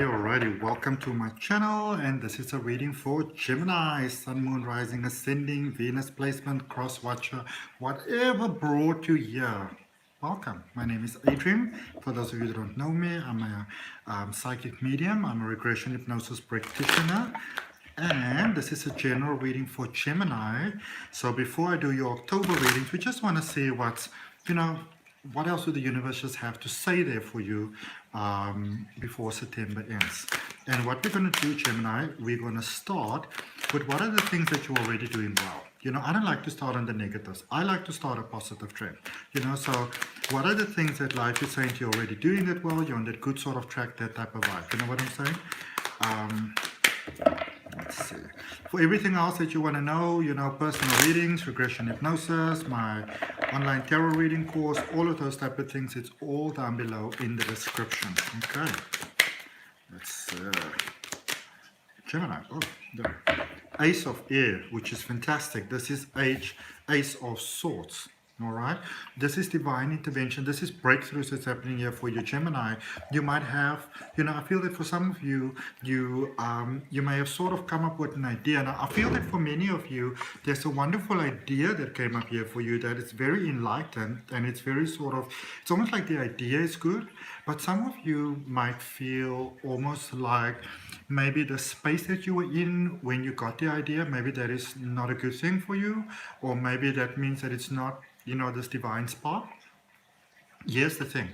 Alrighty, welcome to my channel, and this is a reading for Gemini, Sun, Moon, Rising, Ascending, Venus placement, cross watcher, whatever brought you here. Welcome. My name is Adrian. For those of you that don't know me, I'm a psychic medium. I'm a regression hypnosis practitioner, and this is a general reading for Gemini. So before I do your October readings, we just want to see what else do the universe just have to say there for you before September ends. And what we're going to do, Gemini, we're going to start with what are the things that you're already doing well. I don't like to start on the negatives. I like to start a positive trend. So what are the things that life is saying to you already doing it well, you're on that good sort of track, that type of vibe. You know what I'm saying? Let's see. For everything else that you want to know, personal readings, regression hypnosis, my online tarot reading course, all of those type of things, it's all down below in the description. Okay. Let's Gemini. Oh, there. Ace of Air, which is fantastic. This is Ace of Swords. All right, this is divine intervention. This is breakthroughs that's happening here for you, Gemini. You might have, I feel that for some of you, you may have sort of come up with an idea. Now, I feel that for many of you, there's a wonderful idea that came up here for you that is very enlightened, and it's very it's almost like the idea is good, but some of you might feel almost like maybe the space that you were in when you got the idea, maybe that is not a good thing for you, or maybe that means that it's not, this divine spark. Here's the thing.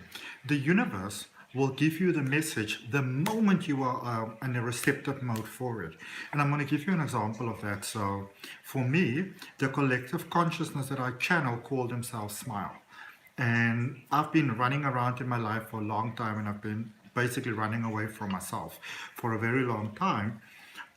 The universe will give you the message the moment you are in a receptive mode for it. And I'm going to give you an example of that. So for me, the collective consciousness that I channel call themselves Smile. And I've been running around in my life for a long time, and I've been basically running away from myself for a very long time.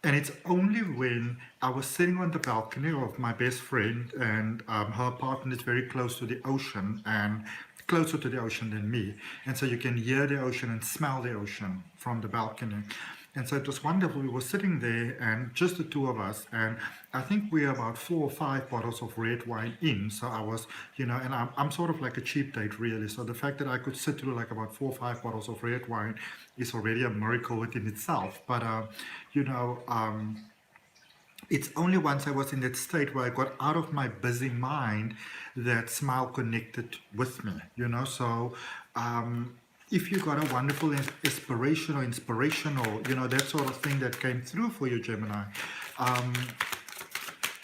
And it's only when I was sitting on the balcony of my best friend, and her apartment is very close to the ocean, and closer to the ocean than me. And so you can hear the ocean and smell the ocean from the balcony. And so it was wonderful. We were sitting there, and just the two of us, and I think we are about 4 or 5 bottles of red wine in. So I was, and I'm sort of like a cheap date, really. So the fact that I could sit through like about 4 or 5 bottles of red wine is already a miracle within itself. But, it's only once I was in that state where I got out of my busy mind that Smile connected with me, So if you got a wonderful inspiration or inspirational, that sort of thing that came through for you, Gemini,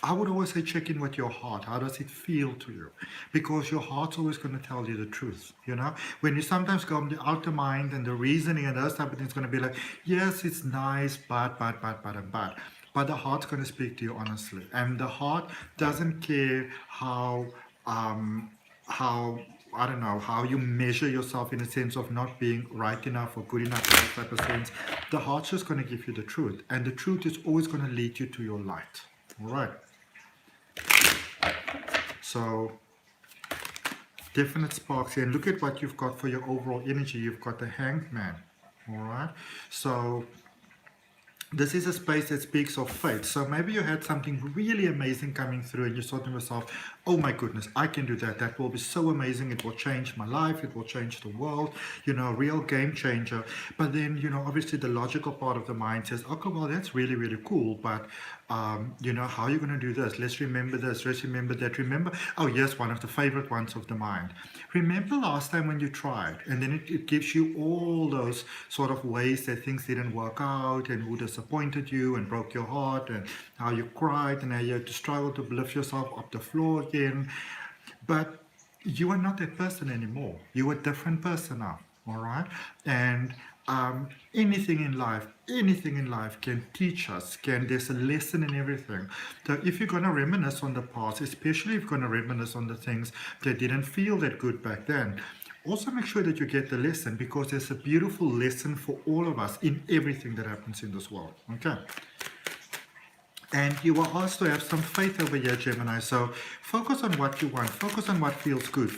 I would always say check in with your heart. How does it feel to you? Because your heart's always going to tell you the truth, When you sometimes go on the outer mind and the reasoning and those type of things, going to be like, yes, it's nice, but. But the heart's going to speak to you honestly. And the heart doesn't care how you measure yourself in a sense of not being right enough or good enough in that type of sense. The heart's just going to give you the truth. And the truth is always going to lead you to your light. All right. So, definite sparks here. And look at what you've got for your overall energy. You've got the Hanged Man. All right. So, this is a space that speaks of fate. So maybe you had something really amazing coming through, and you thought to yourself, oh my goodness, I can do that. That will be so amazing. It will change my life. It will change the world, a real game changer. But then, obviously the logical part of the mind says, okay, well, that's really, really cool. But, how are you going to do this? Let's remember this. Let's remember that. Remember, oh yes, one of the favorite ones of the mind. Remember last time when you tried, and then it gives you all those sort of ways that things didn't work out, and who disappointed you and broke your heart, and how you cried, and how you had to struggle to lift yourself up the floor again. But you are not that person anymore. You're a different person now. All right. And anything in life can teach us. There's a lesson in everything. So if you're going to reminisce on the past, especially if you're going to reminisce on the things that didn't feel that good back then, also make sure that you get the lesson, because there's a beautiful lesson for all of us in everything that happens in this world. Okay. And you are asked to have some faith over here, Gemini. So focus on what you want. Focus on what feels good.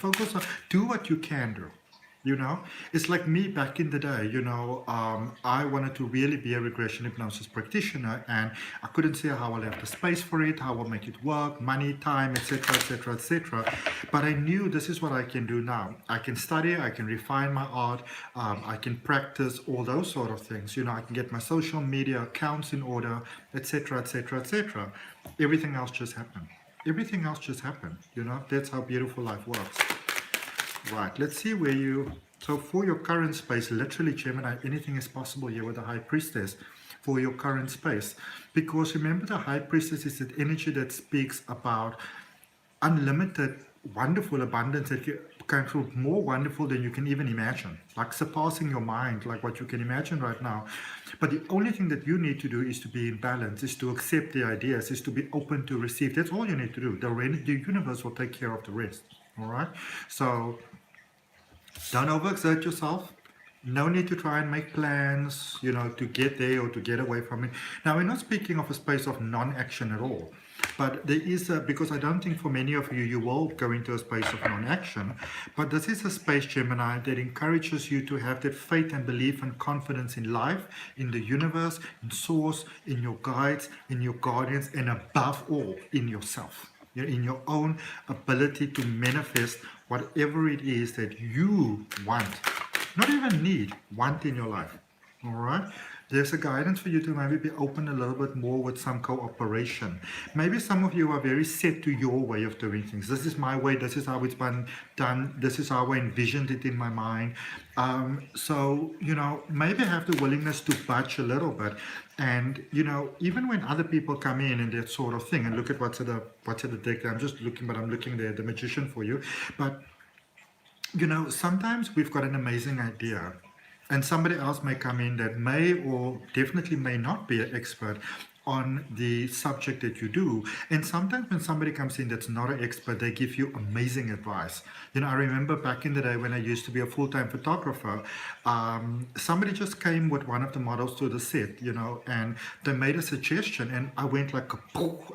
Do what you can do. You know, it's like me back in the day. I wanted to really be a regression hypnosis practitioner, and I couldn't see how I'll have the space for it, how I'll make it work, money, time, etc., etc., etc. But I knew this is what I can do now. I can study, I can refine my art, I can practice all those sort of things. I can get my social media accounts in order, etc., etc., etc. Everything else just happened. Everything else just happened. That's how beautiful life works. Right, let's see where you... So for your current space, literally, Gemini, anything is possible here with the High Priestess for your current space. Because remember, the High Priestess is that energy that speaks about unlimited, wonderful abundance that can feel more wonderful than you can even imagine. Like surpassing your mind, like what you can imagine right now. But the only thing that you need to do is to be in balance, is to accept the ideas, is to be open to receive. That's all you need to do. The universe will take care of the rest. All right? So... don't overexert yourself. No need to try and make plans, to get there or to get away from it. Now, we're not speaking of a space of non-action at all. But there is because I don't think for many of you, you will go into a space of non-action. But this is a space, Gemini, that encourages you to have that faith and belief and confidence in life, in the universe, in source, in your guides, in your guardians, and above all, in yourself. In your own ability to manifest whatever it is that you want, not even need, want in your life. All right? There's a guidance for you to maybe be open a little bit more with some cooperation. Maybe some of you are very set to your way of doing things. This is my way. This is how it's been done. This is how I envisioned it in my mind. So, maybe have the willingness to budge a little bit. And, even when other people come in and that sort of thing, and look at what's at the deck. I'm just looking, but I'm looking there at the magician for you. But, sometimes we've got an amazing idea. And somebody else may come in that may or definitely may not be an expert on the subject that you do. And sometimes when somebody comes in that's not an expert, they give you amazing advice. I remember back in the day when I used to be a full-time photographer, somebody just came with one of the models to the set, and they made a suggestion, and I went like,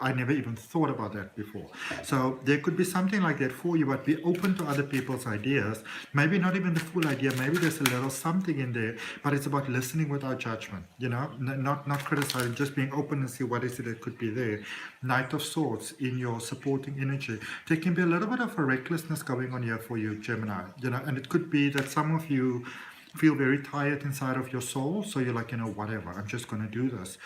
I never even thought about that before. So there could be something like that for you, but be open to other people's ideas. Maybe not even the full idea, maybe there's a little something in there, but it's about listening without judgment, not criticizing, just being open and see what is it that could be there. Knight of Swords in your supporting energy. There can be a little bit of a recklessness going on here for you, Gemini. And it could be that some of you feel very tired inside of your soul, so you're like, whatever, I'm just going to do this.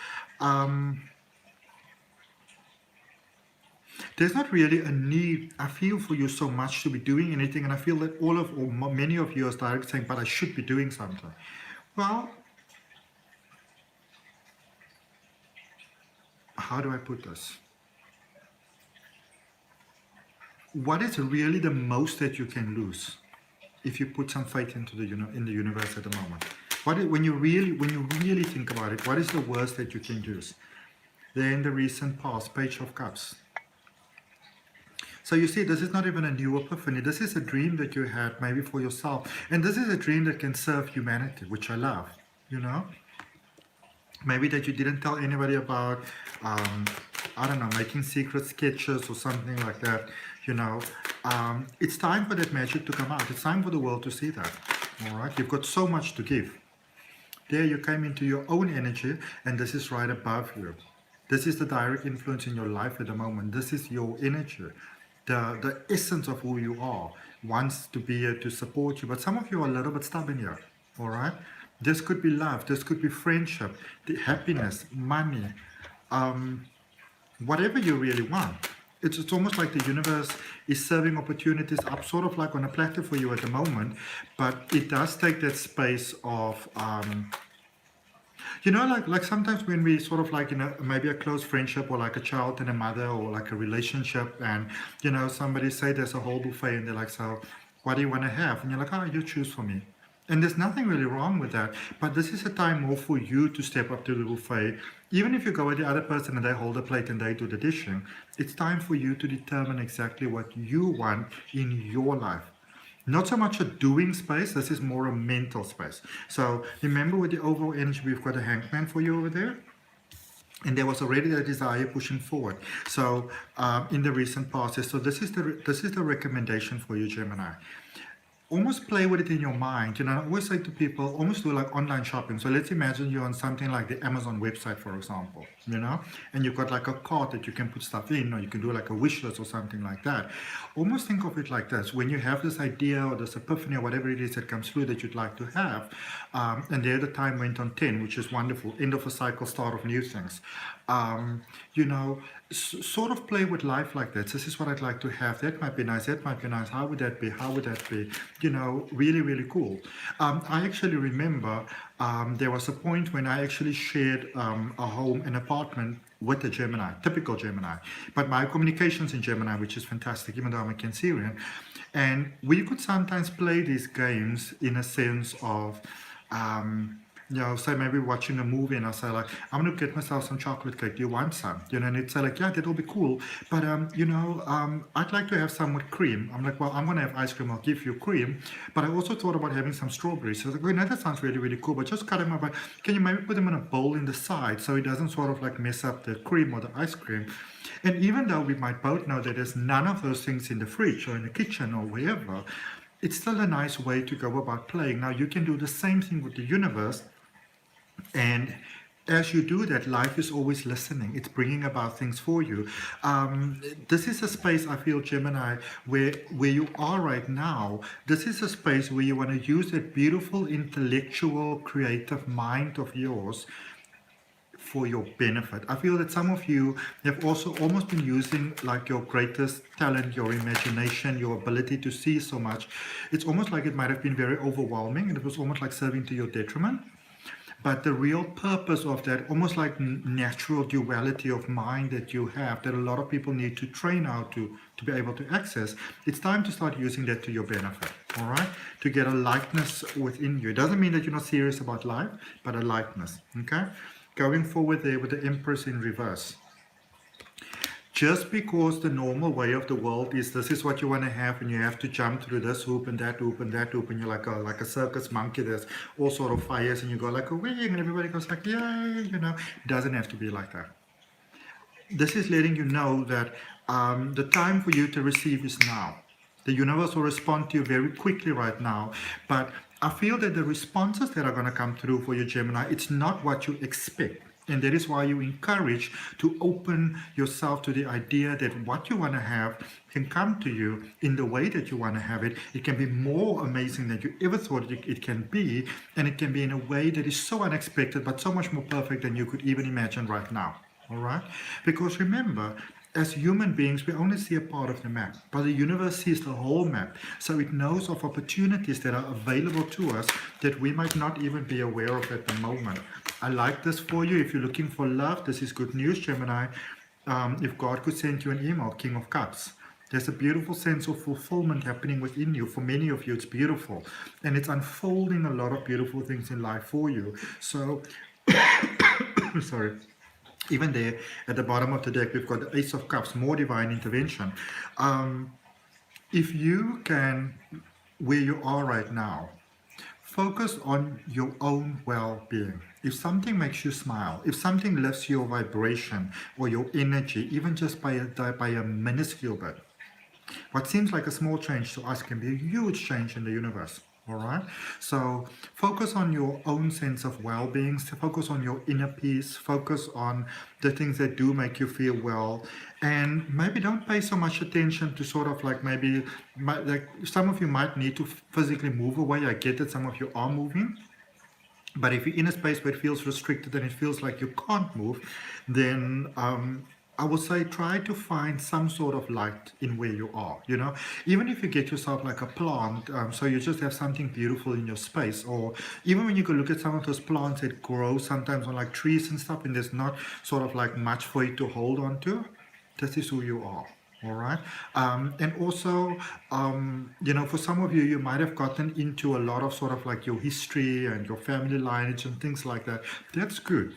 There's not really a need, I feel, for you so much to be doing anything, and I feel that many of you are direct saying, but I should be doing something. Well, how do I put this? What is really the most that you can lose if you put some faith into in the universe at the moment? When you really think about it, what is the worst that you can lose? There in the recent past, Page of Cups. So you see, this is not even a new epiphany. This is a dream that you had maybe for yourself, and this is a dream that can serve humanity, which I love. Maybe that you didn't tell anybody about, I don't know, making secret sketches or something like that, It's time for that magic to come out. It's time for the world to see that, all right? You've got so much to give. There you came into your own energy, and this is right above you. This is the direct influence in your life at the moment. This is your energy. The essence of who you are wants to be here to support you, but some of you are a little bit stubborn here, all right? This could be love, this could be friendship, the happiness, money, whatever you really want. It's almost like the universe is serving opportunities up sort of like on a platter for you at the moment, but it does take that space of, like sometimes when we sort of like, maybe a close friendship or like a child and a mother or like a relationship, and, somebody say there's a whole buffet and they're like, so what do you want to have? And you're like, oh, you choose for me. And there's nothing really wrong with that, but this is a time more for you to step up to the buffet. Even if you go with the other person and they hold the plate and they do the dishing, it's time for you to determine exactly what you want in your life. Not so much a doing space, this is more a mental space. So remember, with the overall energy, we've got a hangman for you over there. And there was already a desire pushing forward. So in the recent past, so this is the recommendation for you, Gemini. almost play with it in your mind. I always say to people, almost do like online shopping. So let's imagine you're on something like the Amazon website, for example, and you've got like a cart that you can put stuff in, or you can do like a wish list or something like that. Almost think of it like this: when you have this idea or this epiphany or whatever it is that comes through that you'd like to have, and there the time went on 10, which is wonderful. End of a cycle, start of new things. Um, you know, sort of play with life like that. This is what I'd like to have. That might be nice. That might be nice. How would that be? How would that be? Really, really cool. I actually remember there was a point when I actually shared a home, an apartment with a Gemini, typical Gemini. But my communication's in Gemini, which is fantastic, even though I'm a Cancerian. And we could sometimes play these games in a sense of, say maybe watching a movie and I'll say like, I'm going to get myself some chocolate cake. Do you want some? And it'd say like, yeah, that'll be cool. But, I'd like to have some with cream. I'm like, well, I'm going to have ice cream. I'll give you cream. But I also thought about having some strawberries. So I was like, that sounds really, really cool. But just cut them up. But can you maybe put them in a bowl in the side so it doesn't sort of like mess up the cream or the ice cream? And even though we might both know that there's none of those things in the fridge or in the kitchen or wherever, it's still a nice way to go about playing. Now, you can do the same thing with the universe. And as you do that, life is always listening. It's bringing about things for you. This is a space, I feel, Gemini, where you are right now. This is a space where you want to use that beautiful, intellectual, creative mind of yours for your benefit. I feel that some of you have also almost been using like your greatest talent, your imagination, your ability to see so much. It's almost like it might have been very overwhelming and it was almost like serving to your detriment. But the real purpose of that, almost like natural duality of mind that you have, that a lot of people need to train out to be able to access, it's time to start using that to your benefit, all right? To get a lightness within you. It doesn't mean that you're not serious about life, but a lightness, okay? Going forward there with the Empress in reverse. Just because the normal way of the world is this is what you want to have and you have to jump through this hoop and that hoop and that hoop and you're like a circus monkey, there's all sort of fires and you go like a wing and everybody goes like yay, it doesn't have to be like that. This is letting you know that the time for you to receive is now. The universe will respond to you very quickly right now, but I feel that the responses that are going to come through for you, Gemini, it's not what you expect. And that is why you encourage to open yourself to the idea that what you want to have can come to you in the way that you want to have it. It can be more amazing than you ever thought it can be. And it can be in a way that is so unexpected, but so much more perfect than you could even imagine right now. All right? Because remember, as human beings, we only see a part of the map, but the universe sees the whole map. So it knows of opportunities that are available to us that we might not even be aware of at the moment. I like this for you. If you're looking for love, this is good news, Gemini. If God could send you an email, King of Cups. There's a beautiful sense of fulfillment happening within you. For many of you, it's beautiful. And it's unfolding a lot of beautiful things in life for you. So, sorry. Even there, at the bottom of the deck, we've got the Ace of Cups, more divine intervention. If you can, where you are right now, focus on your own well-being. If something makes you smile, if something lifts your vibration or your energy, even just by a minuscule bit, what seems like a small change to us can be a huge change in the universe. All right, so focus on your own sense of well-being, focus on your inner peace, focus on the things that do make you feel well, and maybe don't pay so much attention to sort of like maybe like some of you might need to physically move away. I get that some of you are moving, but if you're in a space where it feels restricted and it feels like you can't move, then I would say try to find some sort of light in where you are, even if you get yourself like a plant, so you just have something beautiful in your space, or even when you go look at some of those plants that grow sometimes on like trees and stuff and there's not sort of like much for you to hold on to, this is who you are. All right. And also, for some of you, you might have gotten into a lot of sort of like your history and your family lineage and things like that. That's good.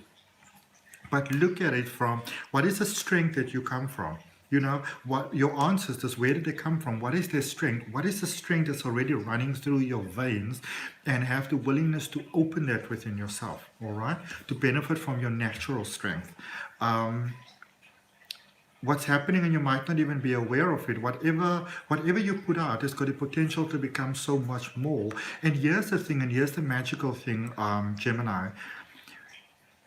But look at it from what is the strength that you come from? What your ancestors, where did they come from? What is their strength? What is the strength that's already running through your veins? And have the willingness to open that within yourself, all right? To benefit from your natural strength. what's happening and you might not even be aware of it. Whatever you put out has got the potential to become so much more. And here's the thing, and here's the magical thing, Gemini.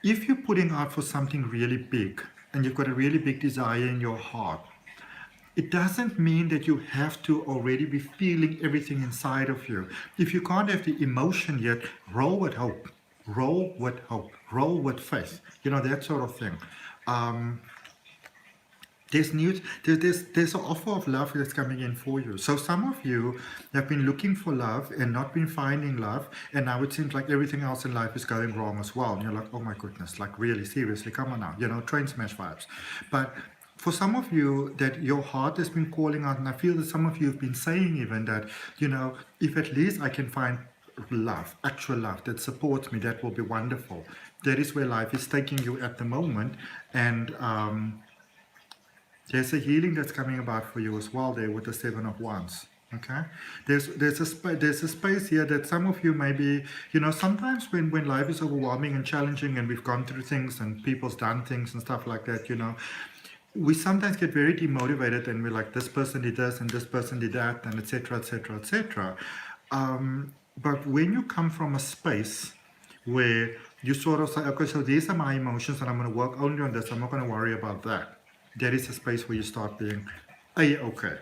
If you're putting out for something really big and you've got a really big desire in your heart, it doesn't mean that you have to already be feeling everything inside of you. If you can't have the emotion yet, roll with hope. Roll with hope. Roll with faith. You know, that sort of thing. There's an offer of love that's coming in for you. So some of you have been looking for love and not been finding love, and now it seems like everything else in life is going wrong as well. And you're like, oh my goodness, like really, seriously, come on now, you know, train smash vibes. But for some of you, that your heart has been calling out, and I feel that some of you have been saying even that, you know, if at least I can find love, actual love that supports me, that will be wonderful. That is where life is taking you at the moment. And there's a healing that's coming about for you as well there with the Seven of Wands. Okay, there's a space here that some of you maybe, you know, sometimes when life is overwhelming and challenging and we've gone through things and people's done things and stuff like that, you know, we sometimes get very demotivated and we're like, this person did this and this person did that, and etc, etc, etc. But when you come from a space where you sort of say, okay, so these are my emotions and I'm going to work only on this, I'm not going to worry about that. That is a space where you start being okay.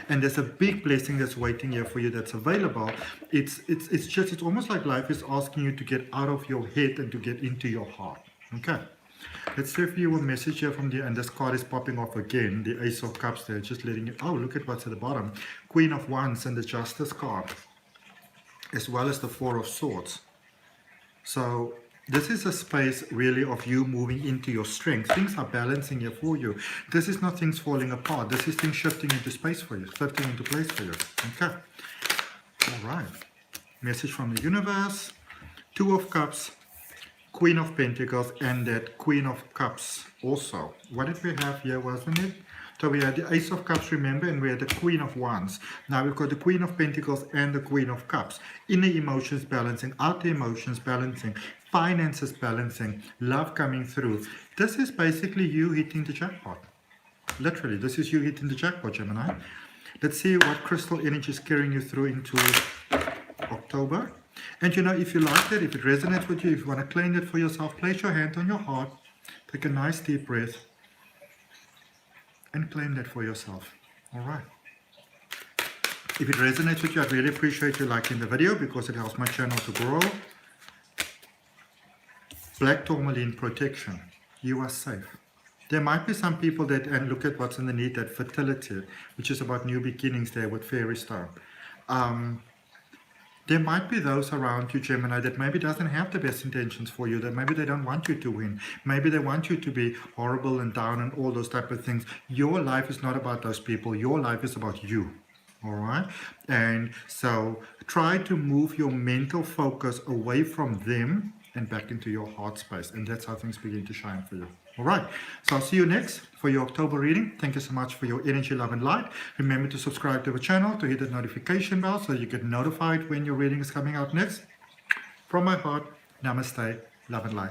And there's a big blessing that's waiting here for you that's available. It's almost like life is asking you to get out of your head and to get into your heart. Okay. Let's see if you a message here from the, and this card is popping off again, the Ace of Cups there, just letting you, oh, look at what's at the bottom. Queen of Wands and the Justice card, as well as the Four of Swords. So this is a space really of you moving into your strength. Things are balancing here for you. This is not things falling apart. This is things shifting into space for you, shifting into place for you. Okay. All right. Message from the universe. Two of Cups, Queen of Pentacles, and that Queen of Cups also. What did we have here, wasn't it? So we had the Ace of Cups, remember, and we had the Queen of Wands. Now we've got the Queen of Pentacles and the Queen of Cups. Inner emotions balancing, outer emotions balancing, finances balancing, love coming through. This is basically you hitting the jackpot. Literally, this is you hitting the jackpot, Gemini. Let's see what crystal energy is carrying you through into October. And you know, if you like that, if it resonates with you, if you want to claim it for yourself, place your hand on your heart, take a nice deep breath, and claim that for yourself. All right. If it resonates with you, I'd really appreciate you liking the video because it helps my channel to grow. Black tourmaline protection. You are safe. There might be some people that, and look at what's underneath that, fertility, which is about new beginnings there with fairy star. There might be those around you, Gemini, that maybe doesn't have the best intentions for you, that maybe they don't want you to win. Maybe they want you to be horrible and down and all those type of things. Your life is not about those people. Your life is about you. All right? And so try to move your mental focus away from them and back into your heart space. And that's how things begin to shine for you. All right. So I'll see you next for your October reading. Thank you so much for your energy, love, and light. Remember to subscribe to the channel, to hit the notification bell so you get notified when your reading is coming out next. From my heart, namaste, love and light.